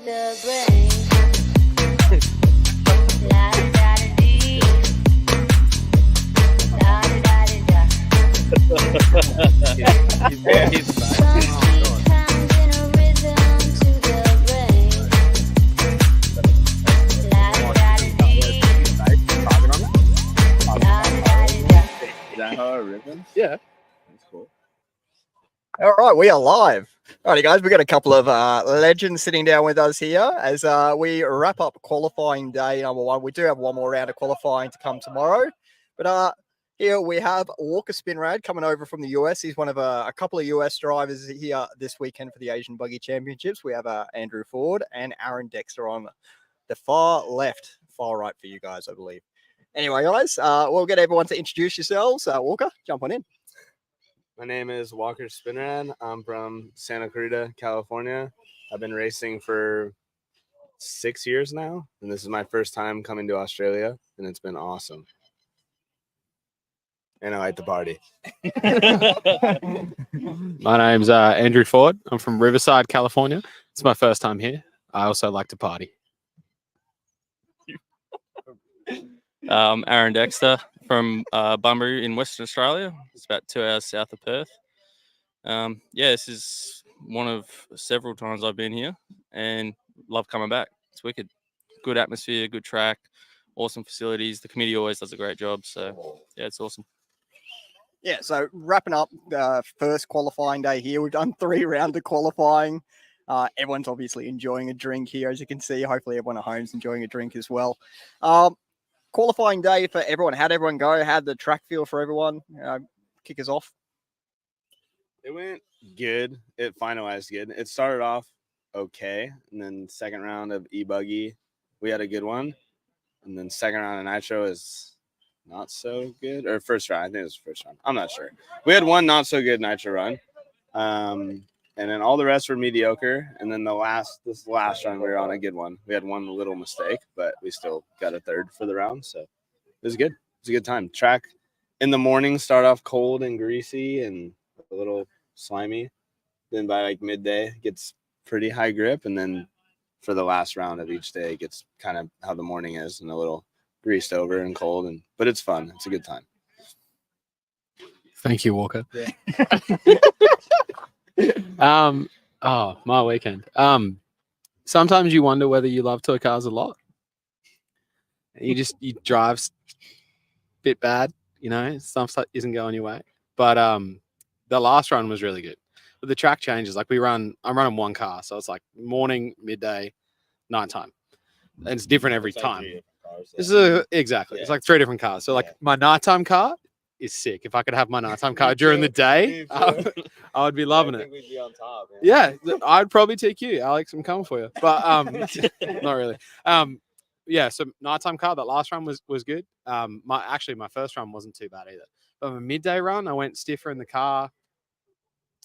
the brain. La da da dee. La da da da da. Some beat comes in a rhythm to the brain. La da da dee. La da da da. Is that how it rhythm? Yeah. That's cool. All right, we are live. Alrighty, guys, we've got a couple of legends sitting down with us here as we wrap up qualifying day number one. We do have one more round of qualifying to come tomorrow, but here we have Walker Spinrad coming over from the US. He's one of a couple of US drivers here this weekend for the Asian Buggy Championships. We have Andrew Foord and Aaron Dexter on the far left, far right for you guys, I believe. Anyway, guys, we'll get everyone to introduce yourselves. Walker, jump on in. My name is Walker Spinrad. I'm from Santa Clarita, California. I've been racing for 6 years now, and this is my first time coming to Australia, and it's been awesome. And I like the party. My name's Andrew Foord. I'm from Riverside, California. It's my first time here. I also like to party. Aaron Dexter from Bunbury in Western Australia. It's about 2 hours south of Perth. This is one of several times I've been here and love coming back. It's wicked. Good atmosphere, good track, awesome facilities. The committee always does a great job. So, yeah, it's awesome. Yeah, so wrapping up the first qualifying day here, we've done 3 rounds of qualifying. Everyone's obviously enjoying a drink here, as you can see. Hopefully everyone at home's enjoying a drink as well. Qualifying day for everyone. How'd everyone go? How'd the track feel for everyone? Kick us off. It went good. It finalized good. It started off okay, and then second round of e-buggy, we had a good one. And then second round of nitro is not so good. Or first round, I think it was first round. I'm not sure. We had one not so good nitro run. And then all the rest were mediocre. And then this last run, we were on a good one. We had one little mistake, but we still got a third for the round. So it was good. It was a good time. Track in the morning start off cold and greasy and a little slimy. Then by like midday, it gets pretty high grip. And then for the last round of each day, it gets kind of how the morning is and a little greased over and cold. But it's fun. It's a good time. Thank you, Walker. Yeah. My weekend. Sometimes you wonder whether you love toy cars a lot. You drive a bit bad, stuff isn't going your way. But the last run was really good. But the track changes. Like I'm running one car, so it's like morning, midday, nighttime. And it's different every time. This is exactly. Yeah. It's like 3 different cars. So like my nighttime car is sick. If I could have my nighttime car during the day, I would be loving it. We'd be on top. Yeah, I'd probably take you, Alex. I'm coming for you, but not really. So nighttime car. That last run was good. My first run wasn't too bad either. But my midday run, I went stiffer in the car,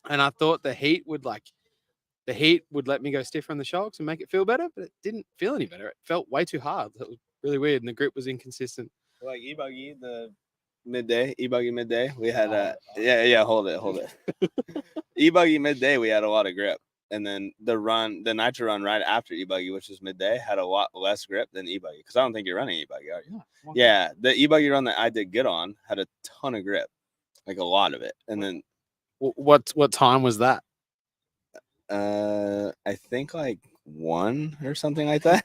and I thought the heat would let me go stiffer in the shocks and make it feel better, but it didn't feel any better. It felt way too hard. It was really weird, and the grip was inconsistent. Like e-buggy, e-buggy midday, we had hold it. E-buggy midday, we had a lot of grip, and then the nitro run right after e-buggy, which was midday, had a lot less grip than e-buggy, because I don't think you're running e-buggy, are you? Yeah, the e-buggy run that I did good on had a ton of grip, like a lot of it. And then what time was that? I think like 1 or something like that.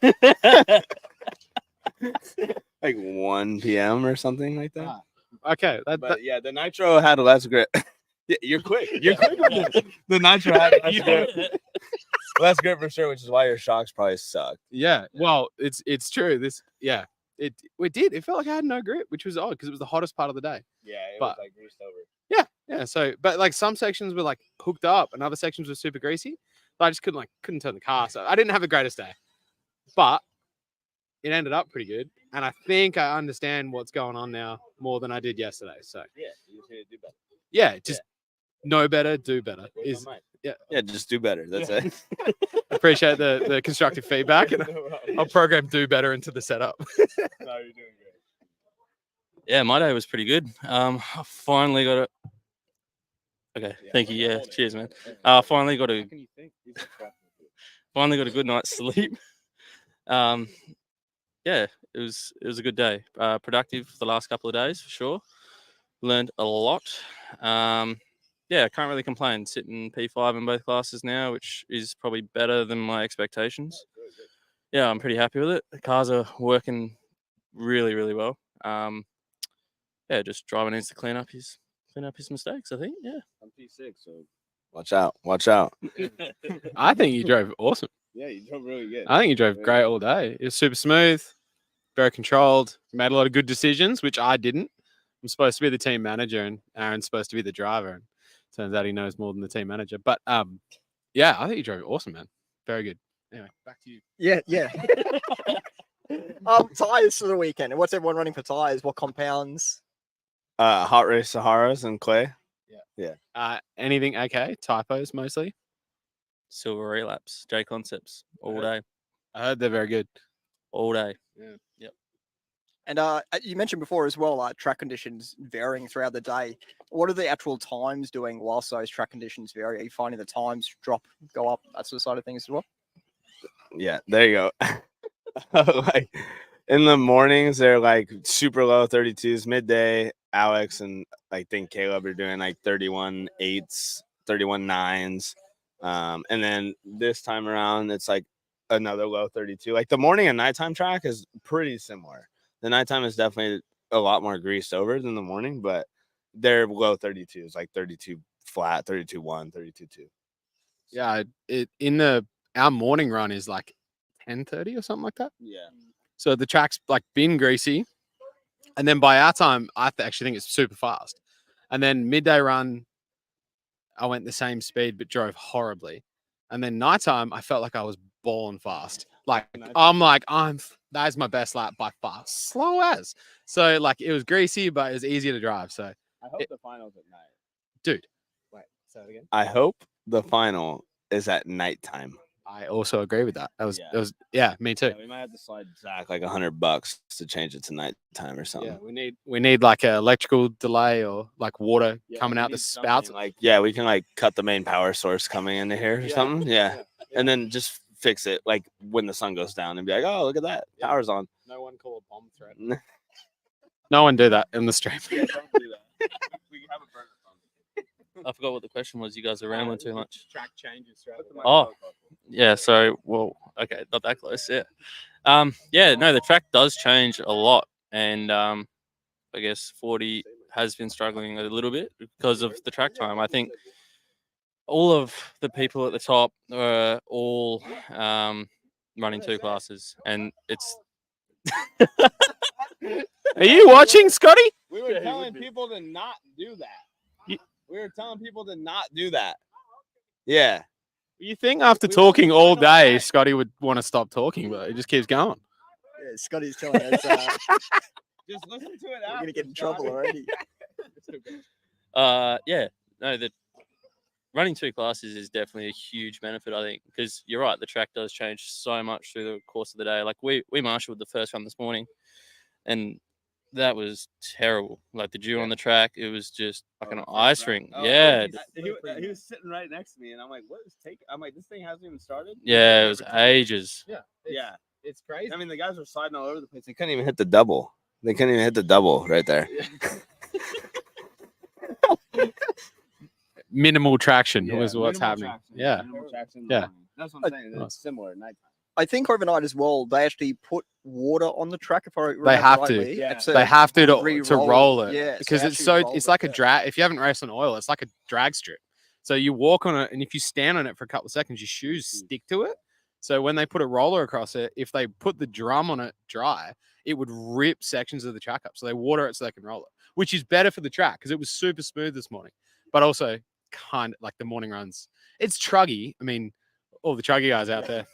Like 1 p.m. or something like that. Okay, the nitro had less grip. Yeah, you're quick. You're quick with this. The nitro had less grip. Less grip for sure, which is why your shocks probably suck. Yeah. Well, it's true. It did. It felt like I had no grip, which was odd because it was the hottest part of the day. Yeah, it was like greased over. Yeah. So, but like some sections were like hooked up, and other sections were super greasy. But I just couldn't turn the car. So I didn't have the greatest day, but it ended up pretty good. And I think I understand what's going on now more than I did yesterday. So yeah, you just need to do better. Yeah, just know better, do better. Just do better. That's it. Appreciate the constructive feedback, and I'll program do better into the setup. No, you're doing great. Yeah, my day was pretty good. I finally got it. Okay, thank you. Yeah, cheers, man. Finally got a finally got a good night's sleep. Yeah, it was a good day. Productive the last couple of days for sure. Learned a lot. Yeah, can't really complain. Sitting P5 in both classes now, which is probably better than my expectations. Yeah, I'm pretty happy with it. The cars are working really, really well. Yeah, just driver needs to clean up his mistakes, I think. Yeah. I'm P6, so watch out. Watch out. I think you drove awesome. Yeah, you drove really good. I think you drove great all day. It was super smooth, very controlled. Made a lot of good decisions, which I didn't. I'm supposed to be the team manager, and Aaron's supposed to be the driver. And turns out he knows more than the team manager. But yeah, I think you drove awesome, man. Very good. Anyway, back to you. Yeah. Tires for the weekend. And what's everyone running for tires? What compounds? Hot Race Saharas and Clay. Anything okay? Typos mostly. Silver relapse, J Concepts all day, I heard they're very good. all day. And you mentioned before as well, track conditions varying throughout the day. What are the actual times doing whilst those track conditions vary? Are you finding the times go up, that sort of side of things as well? Yeah, there you go. Like in the mornings, they're like super low 32s. Midday, Alex and I think Caleb are doing like 31 8s, 31 9s. And then this time around, it's like another low 32. Like the morning and nighttime track is pretty similar. The nighttime is definitely a lot more greased over than the morning, but they're low 32s, like 32 flat, 32 1, 32 2. Yeah, our morning run is like 10:30 or something like that. Yeah. So the track's like been greasy, and then by our time, I actually think it's super fast. And then midday run, I went the same speed but drove horribly. And then nighttime, I felt like I was balling fast. Like that's my best lap by far, slow as. So like it was greasy, but it was easier to drive. So I hope the final's at night. dude, wait, say that again. I hope the final is at nighttime. I also agree with that. That was me too. Yeah, we might have to slide Zach like $100 to change it to nighttime or something. Yeah, we need like an electrical delay or like water coming we out the need spouts. something like we can like cut the main power source coming into here or something. Yeah. And then just fix it like when the sun goes down and be like, oh, look at that, power's on. No one call a bomb threat. No one do that in the stream. Yeah, don't do that. We have a burner phone. I forgot what the question was. You guys are rambling too much. Track changes throughout the day. Oh, yeah. So, well, okay, not that close. Yeah. Yeah. No, the track does change a lot, and I guess 40 has been struggling a little bit because of the track time. I think all of the people at the top are all running 2 classes, and it's. Are you watching, Scotty? We were telling people to not do that. We were telling people to not do that. Yeah. You think after We talking want the all final day, back. Scotty would want to stop talking, but he just keeps going. Yeah, Scotty's telling us Just listen to it we're out. going to get in trouble already. Yeah. No, the running 2 classes is definitely a huge benefit, I think, because you're right. The track does change so much through the course of the day. Like we marshaled the first run this morning, and that was terrible. Like the dew on the track, it was just like an ice rink. Yeah. He was sitting right next to me, and I'm like, "What is taking?" I'm like, "This thing hasn't even started." Yeah, it was ages. Yeah, It's crazy. I mean, the guys were sliding all over the place. They couldn't even hit the double. They couldn't even hit the double right there. Minimal traction Yeah, was what's minimal happening. traction, Yeah. minimal traction in the Yeah. morning. That's what I'm saying. Nice. It's similar at nighttime. I think overnight as well, they actually put water on the track. If I remember have to. rightly. Yeah. It's a They have to re-roll. roll it. Yeah, because they it's actually roll it's it, like a yeah. drag. If you haven't raced on oil, it's like a drag strip. So you walk on it, and if you stand on it for a couple of seconds, your shoes stick to it. So when they put a roller across it, if they put the drum on it dry, it would rip sections of the track up. So they water it so they can roll it, which is better for the track because it was super smooth this morning. But also kind of like the morning runs. It's truggy. I mean, all the truggy guys out there,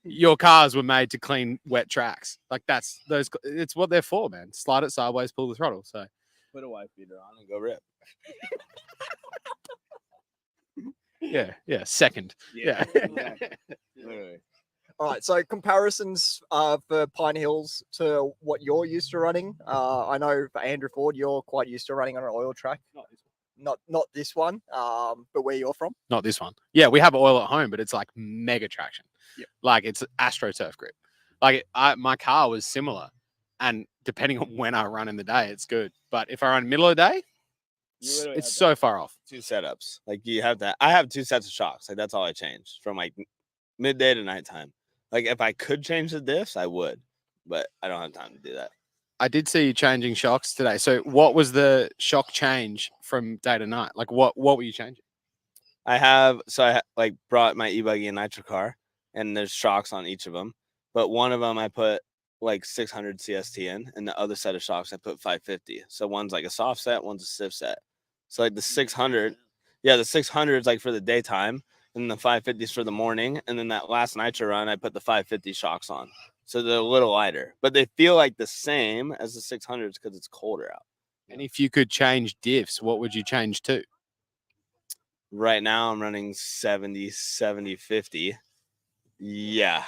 your cars were made to clean wet tracks. Like it's what they're for, man. Slide it sideways, pull the throttle. So Put a wife beater on and go rip. yeah, second. Yeah. Literally. All right, so comparisons for Pine Hills to what you're used to running. I know for Andrew Ford, you're quite used to running on an oil track. not this one, but where you're from. Not this one. Yeah, we have oil at home, but it's like mega traction. Yep. Like it's AstroTurf grip. Like my car was similar, and depending on when I run in the day, it's good. But if I run middle of the day, it's so far off. 2 setups. Like you have that. I have 2 sets of shocks. Like that's all I changed from like midday to nighttime. Like if I could change the diffs, I would, but I don't have time to do that. I did see you changing shocks today. So what was the shock change from day to night? Like what were you changing? I like brought my e-buggy and nitro car, and there's shocks on each of them. But one of them I put like 600 CST in, and the other set of shocks I put 550. So one's like a soft set, one's a stiff set. So like the 600, yeah, the 600 is like for the daytime, and the 550 is for the morning. And then that last nitro run, I put the 550 shocks on. So they're a little lighter, but they feel like the same as the 600s because it's colder out. And if you could change diffs, what would you change to? Right now I'm running 70, 70, 50. Yeah.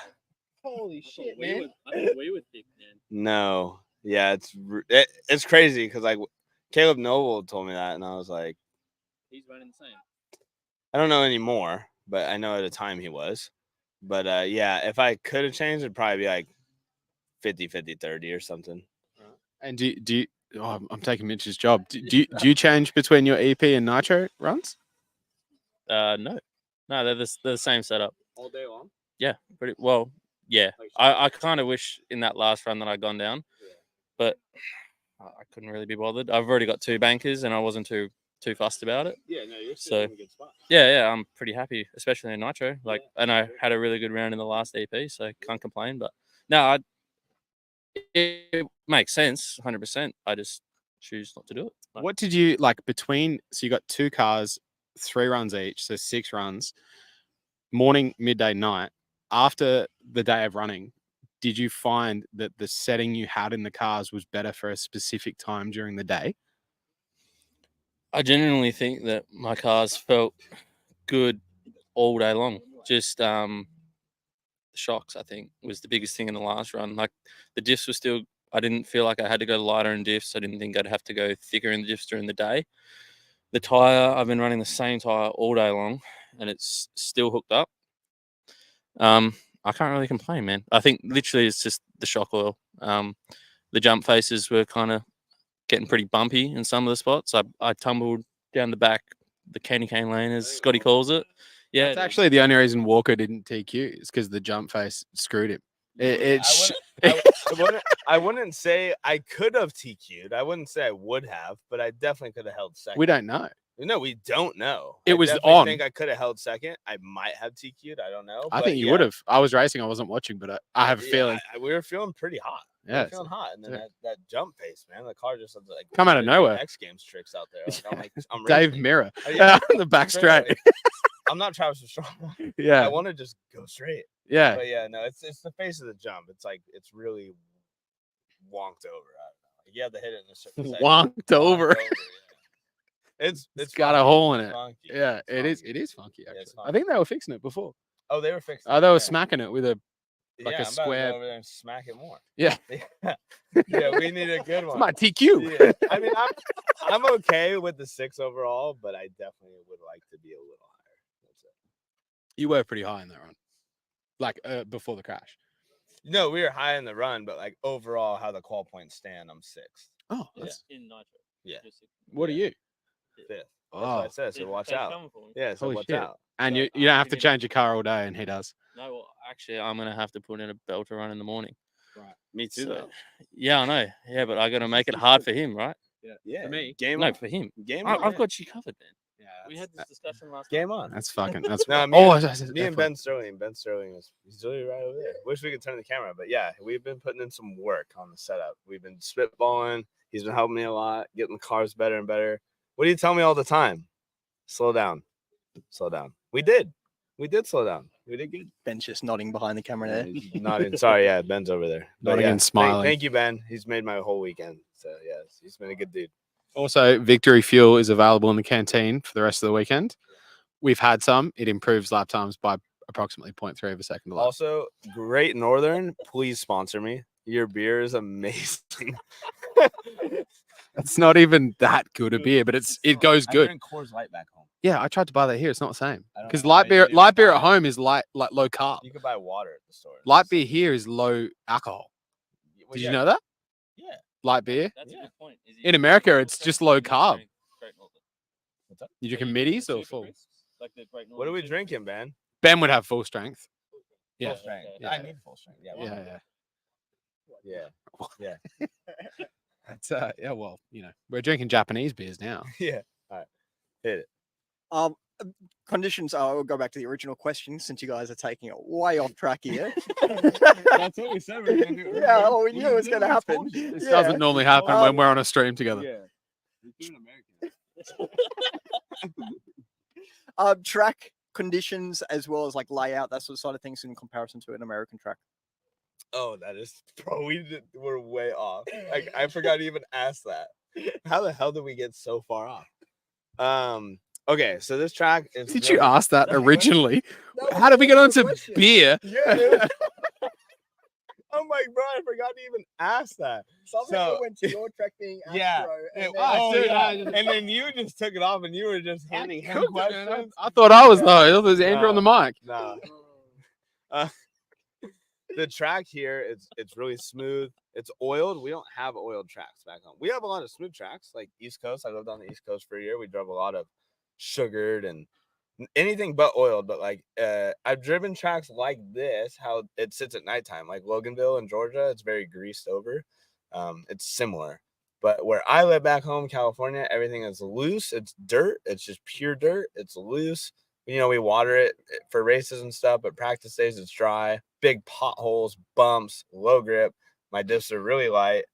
Holy shit, I thought we would pick, man. No. Yeah, it's crazy because like Caleb Noble told me that, and I was like, He's running the same. I don't know anymore, but I know at the time he was. But yeah, if I could have changed, it'd probably be like 50, 50, 30 or something. And do you oh, I'm taking Mitch's job. Do you change between your EP and nitro runs? No, they're the same setup. All day long? Yeah, pretty well. Yeah, I kind of wish in that last run that I'd gone down, but I couldn't really be bothered. I've already got 2 bankers, and I wasn't too fussed about it. Yeah, no, you're So- in a good spot. Yeah, I'm pretty happy, especially in nitro. Like, and I had a really good round in the last EP, so can't complain. But no, it makes sense, 100%. I just choose not to do it. Like, What did you like between? So you got 2 cars, 3 runs each, so 6 runs. Morning, midday, night. After the day of running, did you find that the setting you had in the cars was better for a specific time during the day? I genuinely think that my cars felt good all day long. Just the shocks, I think, was the biggest thing in the last run. Like the diffs were still, I didn't feel like I had to go lighter in diffs. I didn't think I'd have to go thicker in the diffs during the day. The tire, I've been running the same tire all day long, and it's still hooked up. I can't really complain, man. I think literally it's just the shock oil. The jump faces were kind of getting pretty bumpy in some of the spots. I tumbled down the back, the candy cane lane, as Scotty calls it. Yeah, That's actually the only reason Walker didn't TQ is because the jump face screwed him. I wouldn't say I could have TQ'd. I wouldn't say I would have, but I definitely could have held second. We don't know. No, we don't know. It I was definitely on. think I could have held second. I might have TQ'd. I don't know. I but think you yeah. would have. I was racing. I wasn't watching, but I have a Yeah, feeling. we were feeling pretty hot. We Yeah, were feeling hot, and then yeah. that jump pace, man. The car just like Come out of doing nowhere. X Games tricks out there. Like, I'm like, I'm Dave racing. Mirror Yeah, on the back straight, straight. like, I'm not Travis Strong. I Yeah, want to just go straight. yeah. But yeah, no, it's the face of the jump. It's like it's really wonked over. I don't know. Like, you have to hit it in a certain section. Wonked over. Yeah. It's got a funky. hole in It's it. funky. Yeah, It's it is funky. Yeah, Actually, it's I think they were fixing it before. Oh, they were fixing. Oh, they were yeah. smacking it with a like a I'm about to square- go over there and smack it more. yeah. Yeah, we need a good It's one. my TQ. Yeah. I mean, I'm okay with the 6 overall, but I definitely would like to be a little higher. That's it. You were pretty high in that run, like before the crash. No, we were high in the run, but like overall, how the qual points stand, I'm 6th, Oh, Yeah, that's, in nitro. Yeah. what are you? 5th. That's what Oh, I said. So watch out. Yeah, so Holy watch shit. out. and So, you don't have to thinking- change your car all day, and he does. No, well, actually, I'm gonna have to put in a belter run in the morning. Me too, So, though. yeah, I know. Yeah, but I gotta make it hard for him, right? Yeah, me. game No, on. for him. Game I, on. I've got you covered, man. Yeah, We had this discussion last game on. that's fucking. That's No, oh, Me and Ben Sterling. Ben Sterling is he's really right over there. Wish we could turn the camera, but yeah, we've been putting in some work on the setup. We've been spitballing. He's been helping me a lot, getting the cars better and better. What do you tell me all the time? Slow down. Slow down. We did slow down. We did good. Ben's just nodding behind the camera there. He's nodding. Sorry, yeah, Ben's over there. But Nodding yeah, and smiling. Thank you, Ben. He's made my whole weekend. So yeah, he's been a good dude. Also, Victory Fuel is available in the canteen for the rest of the weekend. We've had some. It improves lap times by approximately 0.3 of a second a lap. Also, Great Northern, please sponsor me. Your beer is amazing. It's not even that good a beer, but it goes I good. drink Coors Light back home. Yeah, I tried to buy that here. It's not the same I don't because know why you didn't light beer buy at it. home is like low carb. You could buy water at the store. Light beer here is low alcohol. Well, Did yeah, you know that? Yeah. Light beer That's Yeah. a good point. Is in America, it's just low carb. What's up? You drinking middies or full? Like the Great What are we drinking, Ben? Ben would have full strength. Yeah, Full strength. yeah. I need full strength. Yeah. yeah. Yeah. That's yeah. Well, we're drinking Japanese beers now. Yeah. All right. Hit it. Conditions. We'll go back to the original question since you guys are taking it way off track here. That's what we said we were gonna do. Yeah, well, we knew it was going to happen. This Yeah. doesn't normally happen when we're on a stream together. Yeah. We're doing American. Track conditions as well as like layout, that sort of things in comparison to an American track. Oh, that is, bro. We're way off. I forgot to even ask that. How the hell did we get so far off? Okay, so this track is. Did you ask that originally? How did we get onto beer? Yeah, dude. I'm like, bro, I forgot to even ask that. Somehow So- went to your track being Yeah. Astro, and It- then- oh, dude, yeah. I just- And then you just took it off, and you were just handing him Cooked it, man. questions. I thought I was Yeah. though. I thought it was Andrew on the mic. Nah. The track here, it's really smooth. It's oiled. We don't have oiled tracks back home. We have a lot of smooth tracks, like East Coast. I lived on the East Coast for a year. We drove a lot of sugared and anything but oiled. But like I've driven tracks like this, how it sits at nighttime, like Loganville in Georgia. It's very greased over. It's similar. But where I live back home, California, everything is loose. It's dirt. It's just pure dirt. It's loose. We water it for races and stuff, but practice days it's dry. Big potholes, bumps, low grip. My diffs are really light,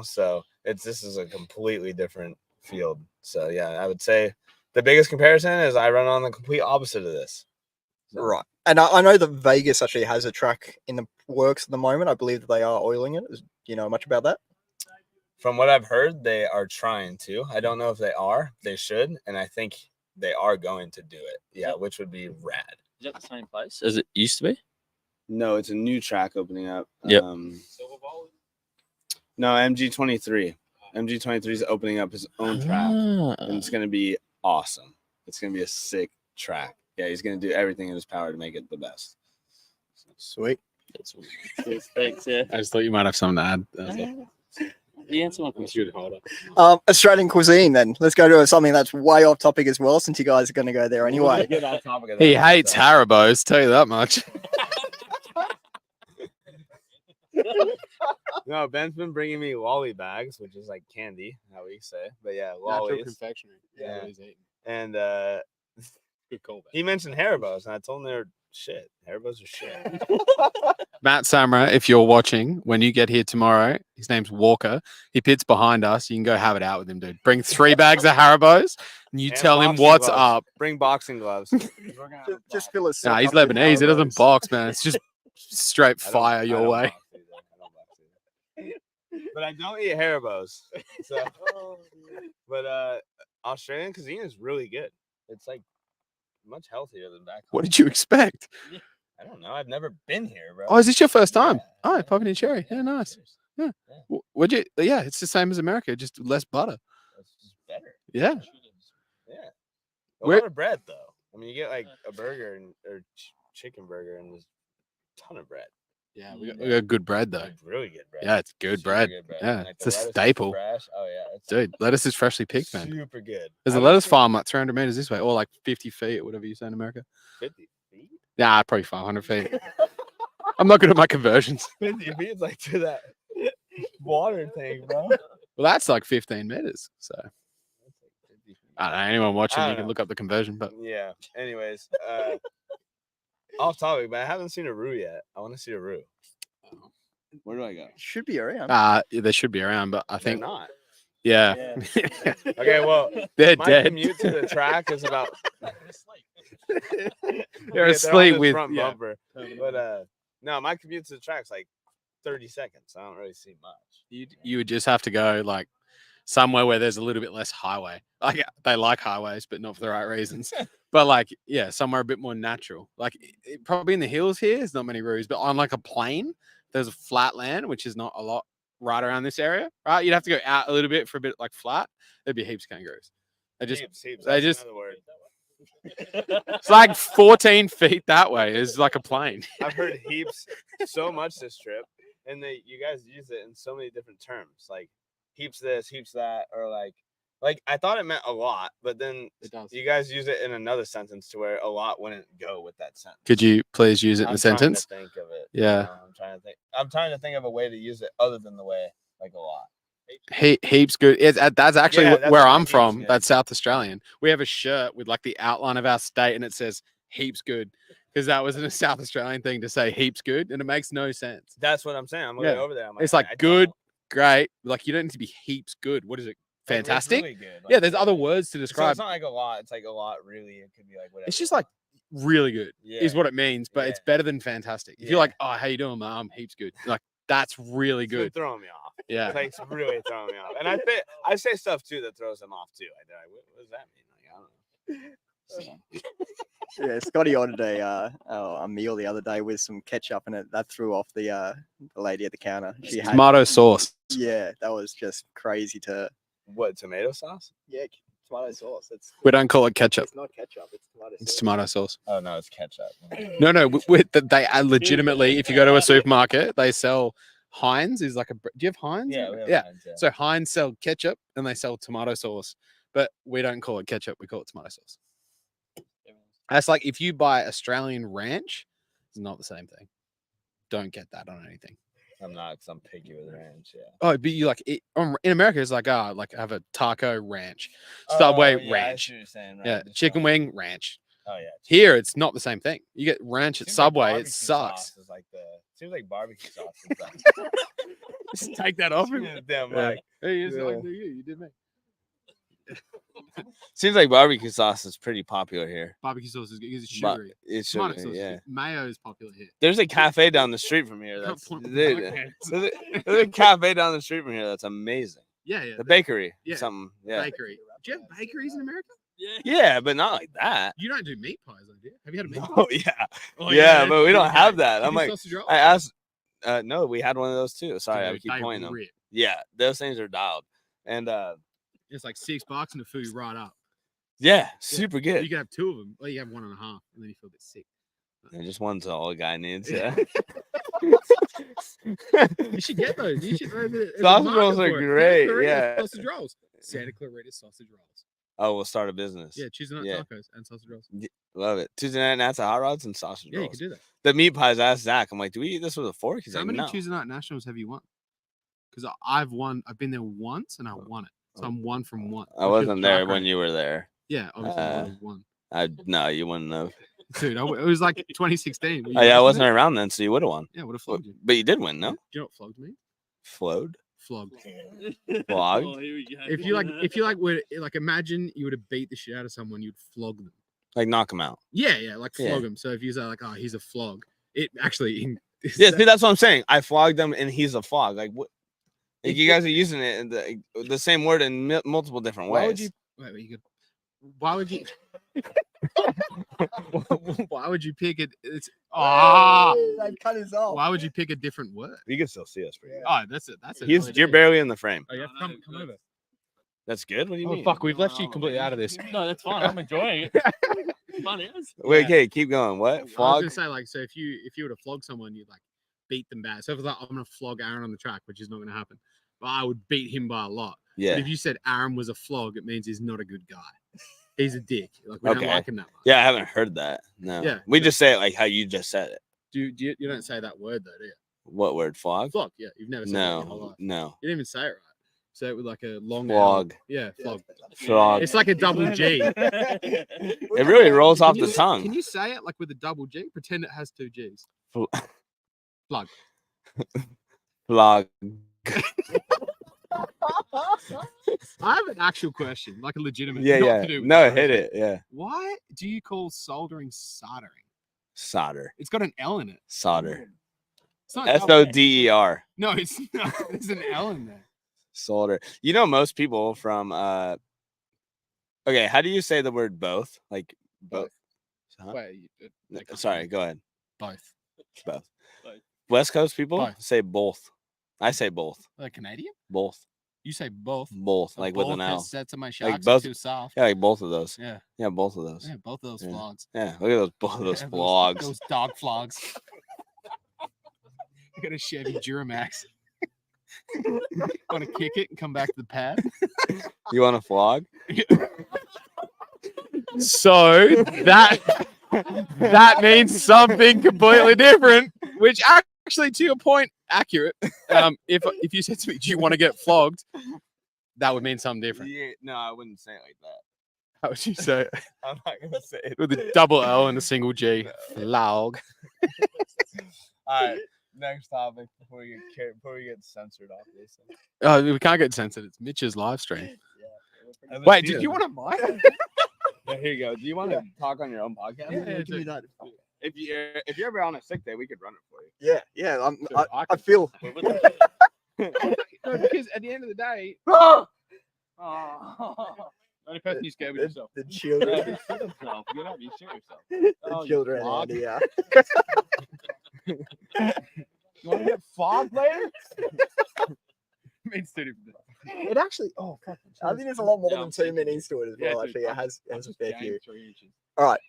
so this is a completely different field. So yeah, I would say the biggest comparison is I run on the complete opposite of this. So, Right. And I know that Vegas actually has a track in the works at the moment. I believe that they are oiling it. Do you know much about that? From what I've heard, they are trying to. I don't know if they are. They should, and I think they are going to do it. Yeah, which would be rad. Is that the same place as it used to be? No, it's a new track opening up. Yep. No, MG23. MG23 is opening up his own track, and it's going to be awesome. It's going to be a sick track. Yeah, he's going to do everything in his power to make it the best. Sweet. Thanks, yeah. I just thought you might have something to add. That's all. The answer one question. Australian cuisine then. Let's go to something that's way off topic as well, since you guys are going to go there anyway. Get off topic of He that, hates so. Haribo's, tell you that much. No, Ben's been bringing me lolly bags, which is like candy, how we say. But yeah, lollies. confectionery. Yeah. what he's eating. And Good call. he mentioned Haribo's, and I told him they're shit. Haribo's are shit. Matt Samra, if you're watching, when you get here tomorrow, his name's Walker. He pits behind us. You can go have it out with him, dude. Bring 3 bags of Haribo's and you And tell him boxing what's gloves. up. Bring boxing gloves. Just fill us. Nah, he's Lebanese. He doesn't box, man. It's just straight fire your way. But I don't eat Haribo's. So, but Australian cuisine is really good. It's like much healthier than back home. What did you expect? I don't know. I've never been here, bro. Oh, is this your first time? Yeah. Oh, Papua New Cherry. Yeah, nice. Yeah. Would you? Yeah, it's the same as America, just less butter. It's just better. Yeah. Yeah. A Where- lot of bread, though. I mean, you get like a burger or chicken burger, and there's a ton of bread. Yeah, we got good bread though. It's really good bread. Yeah, it's good Super bread. good bread. Yeah, And, like, it's the a lettuce is staple. fresh. Oh yeah, it's Dude, lettuce is freshly picked, man. super good. There's a I lettuce was farm like 300 meters this way, or like 50 feet, or whatever you say in America. 50 feet. Yeah, probably 500 feet. I'm not good at my conversions. 50 feet is like to that water thing, bro. Well, that's like 15 meters. So I don't know. Anyone watching, I you don't can know. look up the conversion. But Yeah. Anyways, off topic, but I haven't seen a Roo yet. I want to see a Roo. Where do I go? Should be around. they should be around, but I They're think not. yeah, Okay, well, they're my dead. commute to the track is about. They're on asleep this with front yeah. bumper. But no, my commute to the track's like 30 seconds. I don't really see much. You would just have to go like somewhere where there's a little bit less highway. Like they like highways, but not for the right reasons. But like, yeah, somewhere a bit more natural. Like probably in the hills here, there's not many roofs, but on like a plain, there's a flat land, which is not a lot right around this area, right? You'd have to go out a little bit for a bit like flat. There'd be heaps of kangaroos. They just Heaps. they That's just- another word. it's like 14 feet that way. It's like a plane. I've heard heaps so much this trip, and you guys use it in so many different terms, like heaps this, heaps that, or like I thought it meant a lot, but then It does. you guys use it in another sentence to where a lot wouldn't go with that sentence. Could you please use it in I'm a sentence? trying to think of it. Yeah. I'm trying to think of a way to use it other than the way like a lot. Heaps good. That's actually Yeah, that's where what I'm heaps from. good. That's South Australian. We have a shirt with like the outline of our state, and it says heaps good because that was a South Australian thing to say heaps good, and it makes no sense. That's what I'm saying. I'm looking Yeah. over there. I'm It's I like don't. good, great. Like you don't need to be heaps good. What is it? Like, it's Fantastic. really good. Yeah, there's other words to So describe. it's not like a lot. It's like a lot. Really, it could be like whatever. It's just like really good is Yeah. what it means, but it's Yeah. better than fantastic. If Yeah. you're like, oh, how you doing, man? I'm heaps good. Like that's really It's been good. throwing me off. Yeah. Like it's really throwing me off. And I say stuff too that throws them off too. What does that mean? Like, I don't know. Yeah, Scotty ordered a meal the other day with some ketchup in it. That threw off the lady at the counter. She had Tomato sauce. Yeah, that was just crazy to. What, tomato sauce? Yeah, tomato sauce. We don't call it ketchup. It's not ketchup. It's tomato It's sauce. tomato sauce. Oh no, it's ketchup. No. They are legitimately. If you go to a supermarket, they sell Heinz. Is like a. Do you have Heinz? Yeah, we have Yeah. Heinz, yeah. So Heinz sell ketchup and they sell tomato sauce, but we don't call it ketchup. We call it tomato sauce. That's like if you buy Australian ranch, it's not the same thing. Don't get that on anything. I'm not, because I'm picky with ranch. Yeah. Oh, but you like it, in America, it's like like have a taco ranch, Subway Oh, yeah, I ranch, see what you're saying, right, yeah, just chicken like- wing ranch. Oh yeah. Here, it's not the same thing. You get ranch at Seems like Subway, it barbecue sucks. sauce is like seems like barbecue sauce. Is like, Just take that off. damn Yeah. like. Hey, it's Yeah. like you did me. Seems like barbecue sauce is pretty popular here. Barbecue sauce is good because it's But sugary. it's Tomato sugary, sauce, is yeah. good. Mayo is popular here. There's a cafe down the street from here. Can't That's point with dude, my hands. there's a cafe down the street from here that's amazing. Yeah. The bakery, yeah, something. Yeah. Bakery. Do you have bakeries in America? Yeah, but not like that. You don't do meat pies, do you? Have you had a meat pie? Oh yeah, Oh, yeah, but we you don't do have that. You I'm do like, sausage rolls? I asked. No, we had one of those too. Sorry, I Dude, keep they pointing them. rip. Yeah, those things are dialed, and It's like $6 and the food right up. yeah, super You good. can have two of them, or you have 1.5, and then you feel a bit sick. Yeah, just one's all a guy needs. Yeah. You should get those. You should. There's a Sausage market rolls are for it. great, Clarita yeah. Sausage rolls. Santa Clarita sausage rolls. Oh, we'll start a business. Yeah, Tuesday night Yeah. tacos and sausage rolls. Love it. Tuesday night nights at Hot Rods and sausage Yeah, you rolls. could do that. The meat pies. I asked Zach. I'm like, do we eat this with a fork? He's So how like, many no. Tuesday night nationals have you won? Because I've won. I've been there once and I won it. So I'm 1 from 1. I wasn't there when you were there. Yeah, obviously I would have won. No, you wouldn't have. Dude, it was like 2016. Were you Oh, yeah, I watching wasn't it? around then, so you would have won. Yeah, would have flogged you. But you did win, no? Do you know what flogged me? Flowed, Flogged. flogged, If you like would like imagine you would have beat the shit out of someone, you'd flog them. like knock him out. Yeah, like Yeah. flog them. So if you say like, oh, he's a flog, it actually. Yeah, see, that's what I'm saying. I flogged him, and he's a flog. Like what? Like, you guys are using it in the same word in multiple different ways. Why would you? Wait, you could. Why would you? Why would you pick it? It's They've cut us off. Why would you pick a different word? You can still see us pretty good. Oh, that's it. That's it. You're barely in the frame. Oh, yeah, come over. That's good. What do you Oh mean? fuck, we've left you completely out of this. No, that's fine. I'm enjoying it. Fun is. Wait, Yeah. okay, keep going. What? I was Flog? gonna say like, so if you were to flog someone, you'd like beat them bad. So if it's like I'm gonna flog Aaron on the track, which is not gonna happen, but I would beat him by a lot. But Yeah. if you said Aaron was a flog, it means he's not a good guy. He's a dick. Like we don't Okay. like him that much. Yeah, I haven't heard that. No. Yeah. We just say it like how you just said it. You don't say that word though, do you? What word? Flog? Flog. Yeah, you've never said that in your whole No. life. No. You didn't even say it right. Say it with like a long L. Flog. Yeah, flog. Frog. It's like a double G. It really rolls off Can the you- tongue. Can you say it like with a double G? Pretend it has 2 G's. Flog. Flog. I have an actual question, like a legitimate. Yeah, not yeah. to do with No, the hit subject. it. Yeah. Why do you call soldering soldering? Solder. It's got an L in it. Solder. It's not SODER. No, it's not. There's an L in there. Solder. You know, most people from okay, how do you say the word both? Like both. Huh? Wait, Sorry, go ahead. both. Both. Both. West Coast people Both. say both. I say both. Like Canadian? Both. You say both. Both. So Like with an both L. has sets of my sharks both- are too soft. Yeah, like both of those. Yeah. Yeah, both of those. Yeah, both of those Yeah. flogs. Yeah, look at those both of those Yeah, vlogs. Those dog flogs. I got a Chevy Duramax. Want to kick it and come back to the pad? You want a vlog? So that means something completely different, which actually, to your point, accurate. If you said to me, "Do you want to get flogged?" That would mean something different. Yeah, no, I wouldn't say it like that. How would you say it? I'm not gonna say it. With a double L and a single G? Flog. All right, next topic before we get censored off this. Oh, we can't get censored. It's Mitch's live stream. Yeah. Wait, did you want a mic? Yeah, here you go. Do you want to talk on your own podcast? Yeah, give me that. If you're ever on a sick day, we could run it for you. Yeah. Sure, I feel. No, because at the end of the day, Oh, Only person you scared with yourself. The children. You shit yourself. Get up, you shit yourself. The children out here. you want to get flogged later? means two different things. It actually. Oh, fuck. I think there's a lot more than 2 minutes to it as well. Actually, it has a fair few. All right,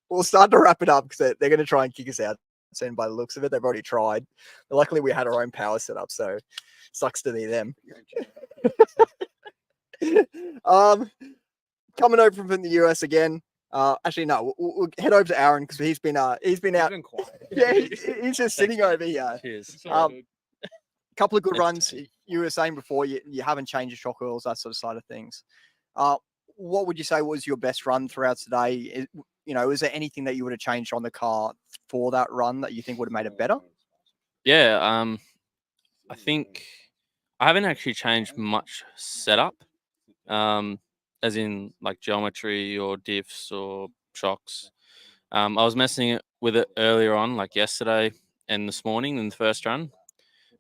we'll start to wrap it up because they're going to try and kick us out soon. By the looks of it, they've already tried. But luckily, we had our own power set up, so sucks to be them. Coming over from the US again. Actually, no, we'll head over to Aaron because he's been out. He's been quiet. Yeah, he's just sitting over here. Cheers. Couple of good It's- runs. You were saying before you haven't changed your shock oils, that sort of side of things. What would you say was your best run throughout today? Is there anything that you would have changed on the car for that run that you think would have made it better? Yeah, I think I haven't actually changed much setup, as in like geometry or diffs or shocks. I was messing with it earlier on, like yesterday and this morning in the first run.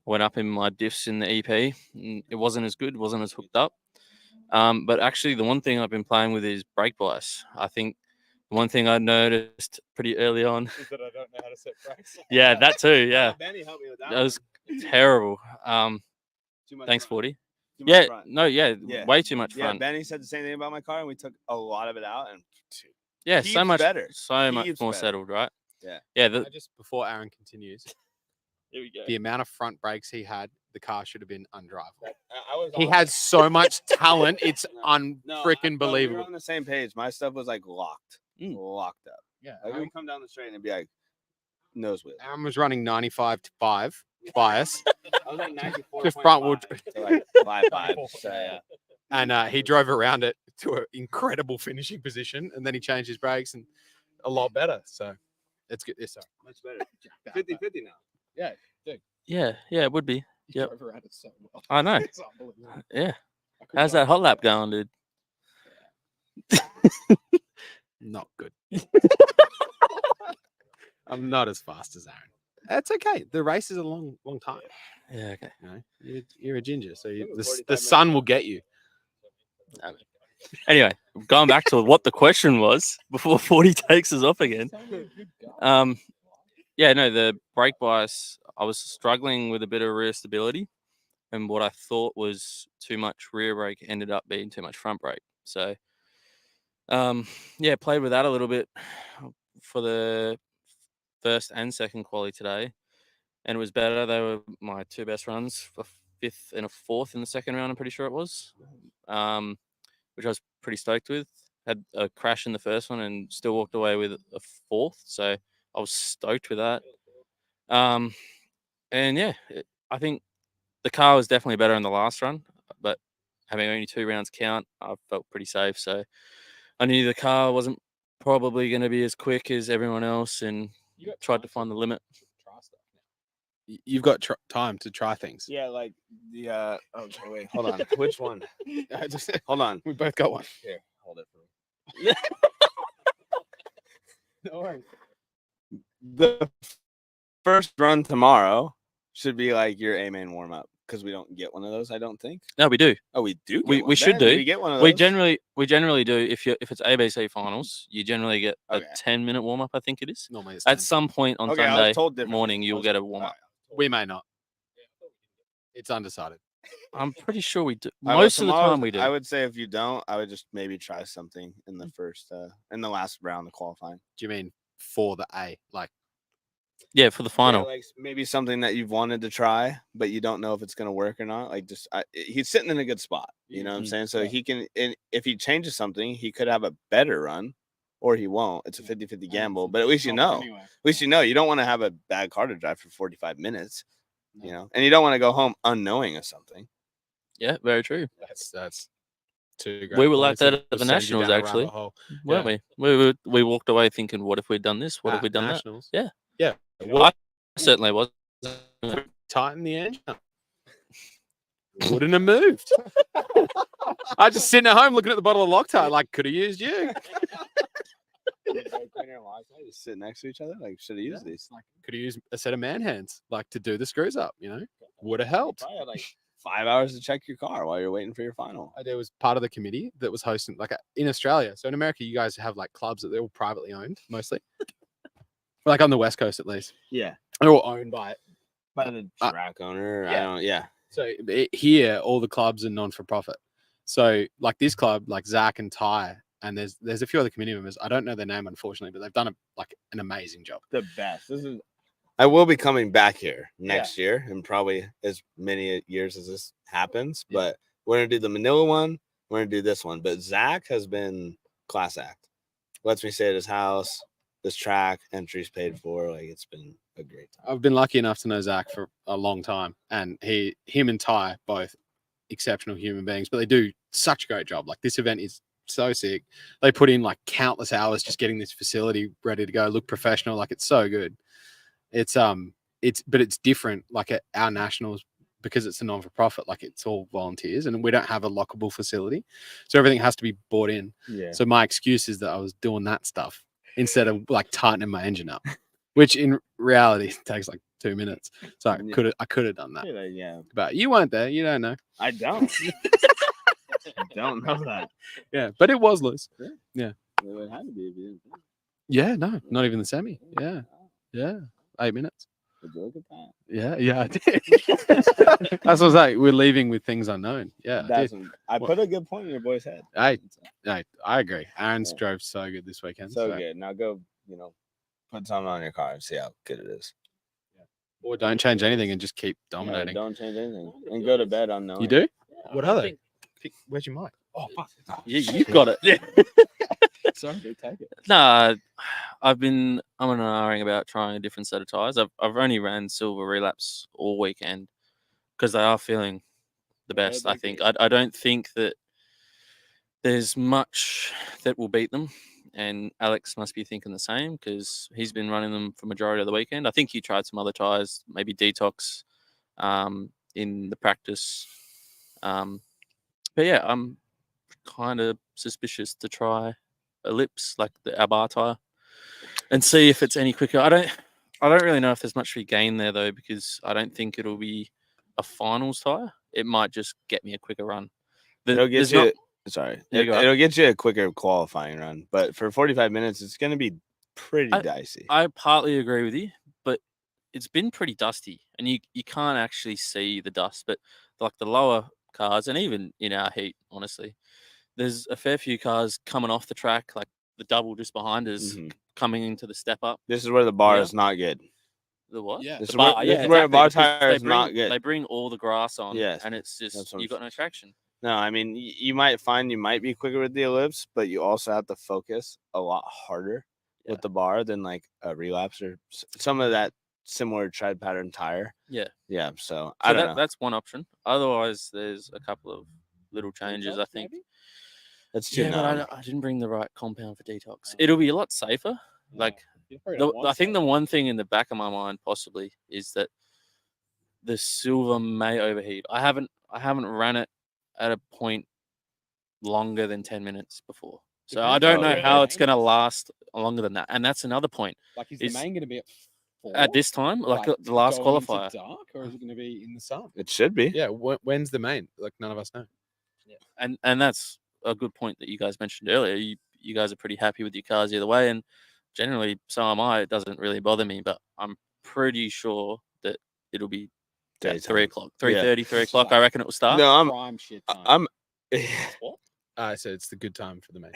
Went up in my diffs in the EP. And it wasn't as good, wasn't as hooked up. But actually, the one thing I've been playing with is brake bias. I think the one thing I noticed pretty early on. Is that I don't know how to set brakes. Yeah, that too. Yeah, Benny helped me with that. that was terrible. Too much Thanks, front. 40. Too much Yeah, front. no, yeah, Yeah. way too much Yeah, front. Benny said the same thing about my car, and we took a lot of it out, and Yeah, keeps so much better. so much Keeps more better. settled, right? Yeah. Yeah, Just before Aaron continues, Here we go. the amount of front brakes he had, the car should have been undrivable. I was He on- had so much talent; it's No, unfreaking no, we were believable. on the same page. My stuff was like locked, locked up. Yeah, Like we come down the straight and it'd be like nose wheel. Aaron was running 95 to 5 bias, I was like 94. Just front wheel like 5.5. So yeah. and he drove around it to an incredible finishing position, and then he changed his brakes and a lot better. So it's good. Sorry. Much better. 50-50 now. yeah, it would be. He Yep. drove around it so well. I know. It's unbelievable. Yeah. I could How's drive that hot it. lap going, dude? Not good. I'm not as fast as Aaron. That's okay. The race is a long time. Yeah, okay. You know, you're a ginger, so Ooh, the 45 sun will get you. Anyway, going back to what the question was before 40 takes us off again. Yeah, no, the brake bias, I was struggling with a bit of rear stability, and what I thought was too much rear brake ended up being too much front brake. So, yeah, played with that a little bit for the first and second quali today, and it was better. They were my two best runs, a fifth and a fourth in the second round, I'm pretty sure it was, which I was pretty stoked with. Had a crash in the first one and still walked away with a fourth, so I was stoked with that. And yeah, I think the car was definitely better in the last run, but having only 2 rounds count, I felt pretty safe. So I knew the car wasn't probably going to be as quick as everyone else, and tried to find the limit. You've got time to try things. Yeah, like the okay, wait, hold on. Which one? Hold on. We both got one. Here, hold it for me. No worries. The first run tomorrow should be like your A main warm up because we don't get one of those. I don't think. No, we do. Oh, we do. We- get one. we should Ben, do. We get one of We those. generally do. If it's ABC finals, you generally get a Okay. 10-minute warm up. I think it is. Normally it's At 10. some point on Okay, I was Sunday told differently. morning, I you'll was- get a warm up. We may not. It's undecided. I'm pretty sure we do. I would- Most of the tomorrow, time we do. I would say if you don't, I would just maybe try something in the in the last round of qualifying. Do you mean for the A? Like, Yeah, for the final. Yeah, like maybe something that you've wanted to try, but you don't know if it's going to work or not. Like he's sitting in a good spot. You know what I'm saying? So he can, and if he changes something, he could have a better run or he won't. It's a 50-50 gamble, but at least you know. At least you know. You don't want to have a bad car to drive for 45 minutes, you know, and you don't want to go home unknowing of something. Yeah, very true. that's too great. We were like points. It that at the will send you Nationals, down a rabbit actually, hole. weren't we? We walked away thinking, what if we'd done this? What if At we'd done Nationals. that? Yeah. I certainly was. Tighten the engine up. Wouldn't have moved. I just sitting at home looking at the bottle of Loctite, like, could have used you. Just sit next to each other. Like, should have used these. Like, could have used a set of man hands, like, to do the screws up, you know? Would have helped. Probably had like 5 hours to check your car while you're waiting for your final. There was part of the committee that was hosting, like, in Australia. So in America, you guys have, like, clubs that they're all privately owned, mostly. Like, on the West Coast, at least. Yeah. They're all owned by The track owner. I yeah. don't. Yeah. So here, all the clubs are non-for-profit. So like this club, like Zach and Ty, and there's a few other community members. I don't know their name, unfortunately, but they've done an amazing job. The best. This is. I will be coming back here next year, and probably as many years as this happens. Yeah. But we're gonna do the Manila one. We're gonna do this one. But Zach has been class act. Lets me stay at his house. This track, entries paid for. Like, it's been a great time. I've been lucky enough to know Zach for a long time, and him and Ty, both exceptional human beings, but they do such a great job. Like, this event is so sick. They put in like countless hours just getting this facility ready to go, look professional. Like, it's so good. But it's different. Like at our nationals, because it's a non-for-profit, like it's all volunteers, and we don't have a lockable facility, so everything has to be bought in. Yeah. So my excuse is that I was doing that stuff instead of like tightening my engine up, which in reality takes like 2 minutes. So I could have done that, Yeah. but you weren't there. You don't know. I don't. I don't know that. Yeah, but it was loose. It would have to be if you didn't. Yeah, no, not even the semi. Yeah, 8 minutes. Would you look at that? Yeah, I did. That's what I was like. We're leaving with things unknown. Yeah, I did. I put a good point in your boy's head. I agree. Aaron's drove so good this weekend. So good. Now go, put something on your car and see how good it is. Or don't change anything and just keep Yeah, dominating. don't change anything and go to bed unknowing. You do? Yeah, What I are think- they? Where's your mic? Oh, fuck. Yeah, you've got it. Yeah. Sorry, take it. Nah, I'm an ahhing about trying a different set of tires. I've only ran silver relapse all weekend because they are feeling the Yeah, best. they're I think. good. I don't think that there's much that will beat them, and Alex must be thinking the same because he's been running them for majority of the weekend. I think he tried some other tires, maybe detox, in the practice. But yeah, I'm kind of suspicious to try ellipse like our bar tire and see if it's any quicker. I don't really know if there's much to be gained there though, because I don't think it'll be a finals tire. It might just get me a quicker run. It'll get There's you. not- Sorry, Yeah, go on. it'll get you a quicker qualifying run, but for 45 minutes, it's going to be pretty dicey. I partly agree with you, but it's been pretty dusty, and you can't actually see the dust. But like the lower cars, and even in our heat, honestly, there's a fair few cars coming off the track, like the double just behind us, Mhm. coming into the step up. This is where the bar Yeah. is not good. The what? Yeah. This The is where, bar, this yeah, is where a exactly, bar because tire they is not bring- good. They bring all the grass on, Yes, and it's that's just what I'm you got no traction. No, I mean, you might find you might be quicker with the ellipse, but you also have to focus a lot harder Yeah. with the bar than like a relapse or some of that similar tread pattern tire. Yeah. Yeah. So So I don't know. that's one option. Otherwise, there's a couple of little changes. I think. That's too Yeah, known. but I didn't bring the right compound for detox. It'll be a lot safer. Like I think the one thing in the back of my mind possibly is that the silver may overheat. I haven't ran it at a point longer than 10 minutes before. So I don't know how it's going to last longer than that. And that's another point. Like, is It's- the main going to be at 4? At this time, like the last going into qualifier. dark, or is it going to be in the sun? It should be. Yeah. When's the main? Like, none of us know. And that's a good point that you guys mentioned earlier. You guys are pretty happy with your cars either way, and generally so am I. It doesn't really bother me, but I'm pretty sure that it'll be At Daytime. 3 o'clock, Yeah. 3:30, 3 o'clock. I reckon it will start. No, I'm. Prime shit time. I'm. I said it's the good time for the man.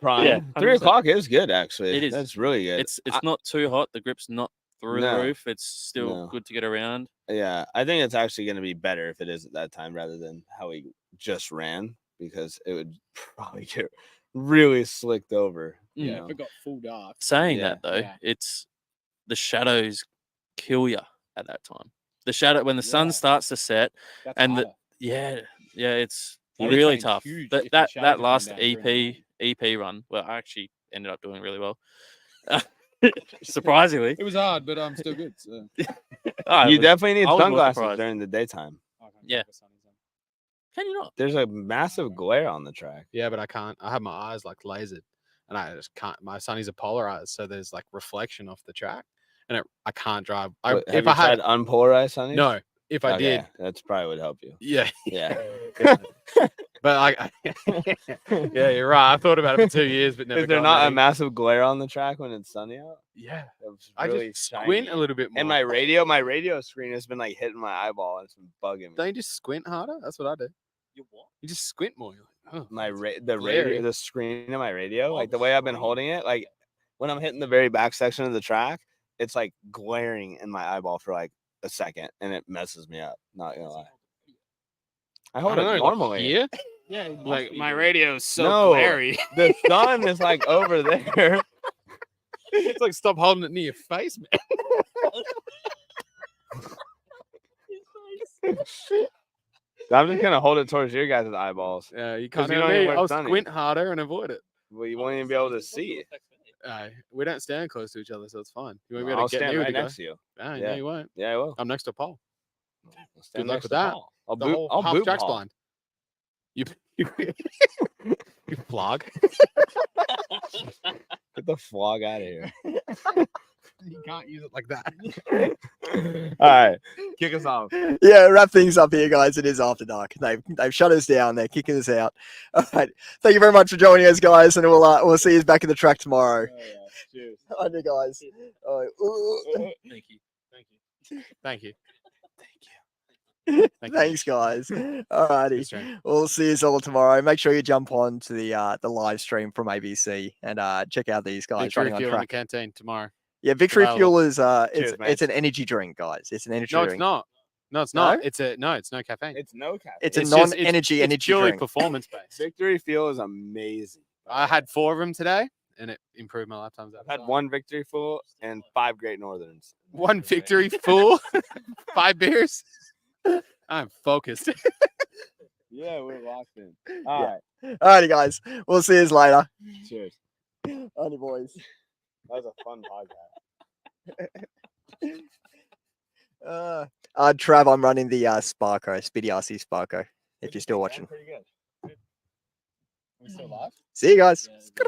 Prime. Yeah, 3 100%. o'clock is good, actually. It is. That's really good. It's not too hot. The grip's not through No. the roof. It's still No. good to get around. Yeah, I think it's actually going to be better if it is at that time rather than how we just ran, because it would probably get really slicked over. You Yeah, know? if it got full dark. Saying Yeah, that though, yeah. it's the shadows kill you at that time. The shadow when the sun Yeah. starts to set, That's and harder. yeah, it's That'd really change tough. huge That if the that, shadows that come last down during the EP run, well, I actually ended up doing really well. Surprisingly, It was hard, but I'm still good. So. You definitely need I was more sunglasses surprised. during the daytime. Yeah. Can you not? There's a massive glare on the track. Yeah, but I can't. I have my eyes like lasered, and I just can't. My sunnies are polarized, so there's like reflection off the track, and I can't drive. Have if you I had tried unpolarized sunnies? no, if I did, that's probably would help you. yeah, Yeah. but yeah, you're right. I thought about it for 2 years, but never. Is there got not a ready. massive glare on the track when it's sunny out? Yeah, It's I really just shiny. squint a little bit more. And my radio screen has been like hitting my eyeball. And it's been bugging me. Don't you just squint harder? That's what I do. You what? You just squint more. You're like, oh, The glary. screen of my radio, Oh, like the the way I've been screen. holding it, like when I'm hitting the very back section of the track, it's like glaring in my eyeball for like a second, and it messes me up. Not gonna lie. I I hold don't it know. normally. Like here, Yeah, like my radio is so No. glary. The sun is like over there. It's like stop holding it near your face, man. I'm just gonna hold it towards your guys' eyeballs. Yeah, you 'Cause can't. you You don't even wear I'll sunnies. squint harder and avoid it. Well, you won't even be able to see. We don't stand close to each other, so it's fine. You won't be I'll able to get stand near right the guy. next to you. No, Yeah. you won't. Yeah, I will. I'm next to Paul. I'll stand luck next with to that. Paul. I'll The boot. whole I'll half boot track's Paul. blind. You flog. Get the flog out of here. You can't use it like that. All right, kick us off. Yeah, wrap things up here, guys. It is after dark. They've shut us down. They're kicking us out. All right. Thank you very much for joining us, guys, and we'll see you back at the track tomorrow. Cheers. On you guys. All right. Ooh. Thank you. Thank you. Thanks, guys. All righty. Good stream. We'll see you all tomorrow. Make sure you jump on to the live stream from ABC and check out these guys Victory running on fuel in the track. canteen tomorrow. Yeah, Victory Available. Fuel is Cheers, it's mates. an energy drink, guys. It's an energy No, drink. it's not. No, it's No? not. It's no caffeine. It's no caffeine. It's a It's just- non-energy it's energy purely drink. performance based. Victory Fuel is amazing. I had 4 of them today, and it improved my lifetimes. I've had one Victory Fuel and 5 Great Northerns. One victory full, 5 beers. I'm focused. Yeah, we're locked in. All right. All righty, guys. We'll see you later. Cheers. On you, boys. That was a fun podcast. Trav, I'm running the Sparko, Speedy RC Sparko, if you're still watching. Pretty good. We still live? See you guys. Yeah,